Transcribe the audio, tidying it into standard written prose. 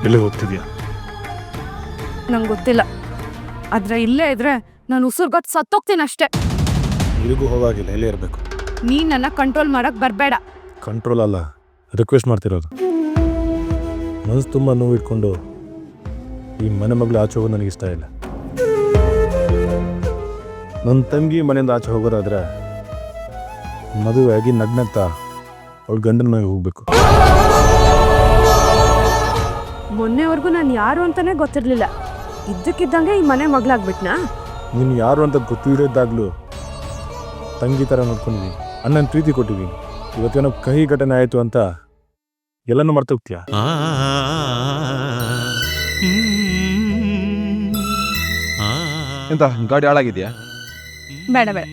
ಎಲ್ಲಿಗೆ ಹೋಗ್ತಿದ್ಯಾ? ನಂಗೆ ಗೊತ್ತಿಲ್ಲ, ಆದ್ರೆ ಇಲ್ಲೇ ಇದ್ರೆ ನಾನು ಉಸಿರುಗೊತ್ತು ಸತ್ತೋಗ್ತೀನಿ ಅಷ್ಟೇ. ಇಲ್ಲಿಗೂ ಹೋಗಾಗಿಲ್ಲ, ಎಲ್ಲೇ ಇರಬೇಕು. ನೀನ್ ನನ್ನ ಕಂಟ್ರೋಲ್ ಮಾಡಕ್ ಬರ್ಬೇಡ. ಕಂಟ್ರೋಲ್ ಅಲ್ಲ, ರಿಕ್ವೆಸ್ಟ್ ಮಾಡ್ತಿರೋದು. ಮನಸ್ಸು ತುಂಬ ನೋವು ಇಟ್ಕೊಂಡು ಈ ಮನೆ ಮಗಳು ಆಚೆ ಹೋಗೋದು ನನಗೆ ಇಷ್ಟ ಇಲ್ಲ. ನನ್ನ ತಂಗಿ ಮನೆಯಿಂದ ಆಚೆ ಹೋಗೋದಾದ್ರೆ ಮದುವೆ ಆಗಿ ನಗ್ನಗ್ತಾ ಅವಳು ಗಂಡನ ಮನೆಗೆ ಹೋಗ್ಬೇಕು. ಮೊನ್ನೆವರೆಗೂ ನಾನು ಯಾರು ಅಂತಾನೆ ಗೊತ್ತಿರ್ಲಿಲ್ಲ, ಇದ್ದಕ್ಕಿದ್ದಂಗೆ ಈ ಮನೆ ಮಗಳಾಗ್ಬಿಟ್ನಾ? ನೀನು ಯಾರು ಅಂತ ಗೊತ್ತಿರೋದಾಗ್ಲೂ ತಂಗಿ ಥರ ನೋಡ್ಕೊಂಡಿದ್ದೀನಿ, ಅಣ್ಣನ ಪ್ರೀತಿ ಕೊಟ್ಟಿದ್ದೀನಿ. ಇವತ್ತೇನೋ ಕಹಿ ಘಟನೆ ಆಯಿತು ಅಂತ ಎಲ್ಲನೂ ಮರ್ತೋಗ್ತೀಯಾ? ಎಂತ ಗಾಡಿ ಹಾಳಾಗಿದೆಯಾ? ಬೇಡ ಬೇಡ,